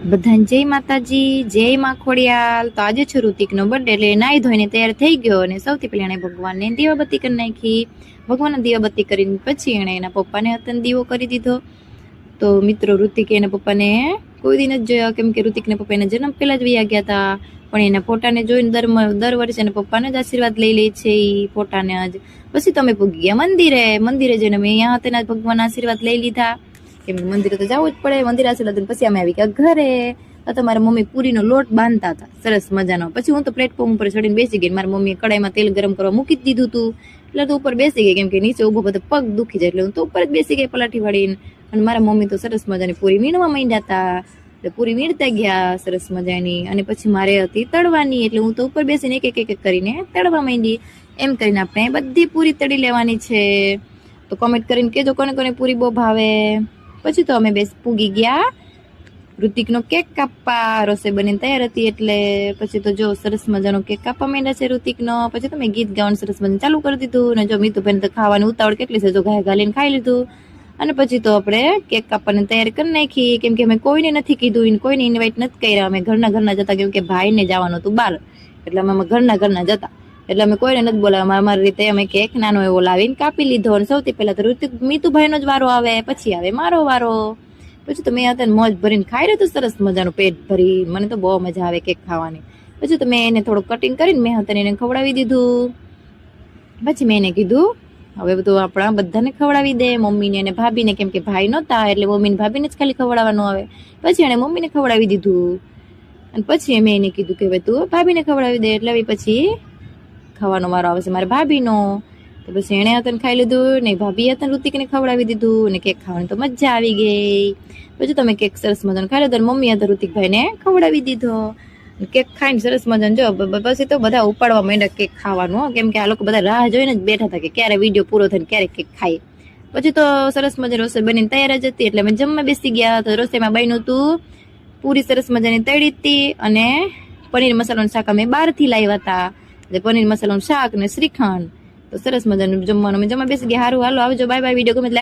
બધાને જય માતાજી, જય માં ખોડિયાલ। તો આજે છે ઋતિકનો બર્થડે, એટલે નાઈ ધોઈને તૈયાર થઈ ગયો અને સૌથી પહેલા એણે ભગવાનને દીવાબત્તી કરી નાખી। ભગવાનને દીવાબત્તી કરીને પછી એણે એના પપ્પાને હતન દીવો કરી દીધો। તો મિત્રો, ઋતિકે એના પપ્પાને કોઈ દિન જ જોયા, કેમ કે ઋતિકના પપ્પા એના જન્મ પહેલા જ વયા ગયા હતા। પણ એના ફોટાને જોઈને દર વર્ષે એના પપ્પાને જ આશીર્વાદ લઈ લે છે એ ફોટાને જ। પછી તમે પૂગી ગયા મંદિરે જઈને અમે અહીંયા તેના ભગવાનના આશીર્વાદ લઈ લીધા, કેમ કે મંદિરે તો જવું જ પડે। મંદિર આશીર્વાદ પછી અમે આવી ગયા ઘરે। તો તમારા મમ્મી પૂરીનો લોટ બાંધતા હતા સરસ મજાનો। પછી હું તો પ્લેટફોર્મ ઉપર ચડીને બેસી ગઈ। મારા મમ્મીએ કડાઈમાં તેલ ગરમ કરવા મૂકી જ દીધું હતું, એટલે તો ઉપર બેસી ગઈ, કેમ કે નીચે ઉભો બધો પગ દુખી જાય, એટલે હું તો ઉપર જ બેસી ગઈ પલાઠી વાળીને। અને મારા મમ્મી તો સરસ મજાની પૂરી વીણવા માંડ્યા હતા, એટલે પૂરી વીણતા ગયા સરસ મજાની। અને પછી મારે હતી તળવાની, એટલે હું તો ઉપર બેસીને એક એક કરીને તળવા માંડી। એમ કરીને આપણે બધી પૂરી તળી લેવાની છે। તો કોમેન્ટ કરીને કહેજો કોને કોને પૂરી બહુ ભાવે। પછી તો અમે પૂગી ગયા ઋતિકનો કેક કાપવા। રસોઈ બનીને તૈયાર હતી, એટલે પછી તો જો સરસ મજાનો કેક કાપવા માંડ્યા છે ઋતિકનો। પછી તો મેં ગીત ગાવાનું સરસ મજાનું ચાલુ કરી દીધું, અને જો મીતુભાઈને તો ખાવાની ઉતાવળ કેટલી છે, જો ગાય ગાલીને ખાઈ લીધું। અને પછી તો આપણે કેક કાપવાની તૈયારી કરી નાખી, કેમ કે અમે કોઈને નથી કીધું, કોઈને ઇન્વાઇટ નથી કર્યા। અમે ઘરના જતા, કેમ કે ભાઈને જવાનું હતું બહાર, એટલે અમે ઘરના જતા, એટલે અમે કોઈને નથી બોલાવ્યા। અમારી રીતે અમે કેક નાનો એવો લાવીને કાપી લીધો। અને સૌથી પહેલા તો મીતુભાઈનો જ વારો આવે, પછી આવે મારો વારો। પછી તો મેં હતા મોજ ભરીને ખાઈ રહ્યું સરસ મજાનું પેટ ભરી। મને તો બહુ મજા આવે કેક ખાવાની। પછી તો મેં એને થોડું કટિંગ કરીને મેં હતા એને ખવડાવી દીધું। પછી મેં એને કીધું હવે બધું આપણા બધાને ખવડાવી દે, મમ્મીને અને ભાભીને, કેમ કે ભાઈ નહોતા એટલે મમ્મીને ભાભીને જ ખાલી ખવડાવવાનું આવે। પછી એણે મમ્મીને ખવડાવી દીધું, અને પછી મેં એને કીધું કે હવે તું ભાભીને ખવડાવી દે, એટલે પછી ખાવાનો વારો આવશે મારે ભાભીનો। તો પછી એણે હતા ખાઈ લીધું ને ભાભી હતા ઋતિકને ખવડાવી દીધું, અને કેક ખાવાની તો મજા આવી ગઈ। પછી તમે કેક સરસ મજાનો ખાઈ લીધો, મમ્મી હતા ઋતિકભાઈને ખવડાવી દીધો। કેક ખાઈને સરસ મજાનો જો પછી તો બધા ઉપાડવા માંડ્યા કેક ખાવાનું, કેમ કે આ લોકો બધા રાહ જોઈને જ બેઠા હતા કે ક્યારે વિડીયો પૂરો થાય ક્યારે કેક ખાય। પછી તો સરસ મજાની રસોઈ બનીને તૈયાર જ હતી, એટલે અમે જમવા બેસી ગયા। તો રસોઈમાં બન્યું હતું પૂરી સરસ મજાની તળી હતી, અને પનીર મસાલાનું શાક અમે બહારથી લાવ્યા હતા, એટલે પનીર મસાલાનું શાક ને શ્રીખંડ। તો સરસ મજાનું જમવાનું અમે જમવા બેસી ગયા। હારું હાલો આવજો, બાય બાય। વિડીયો ગમે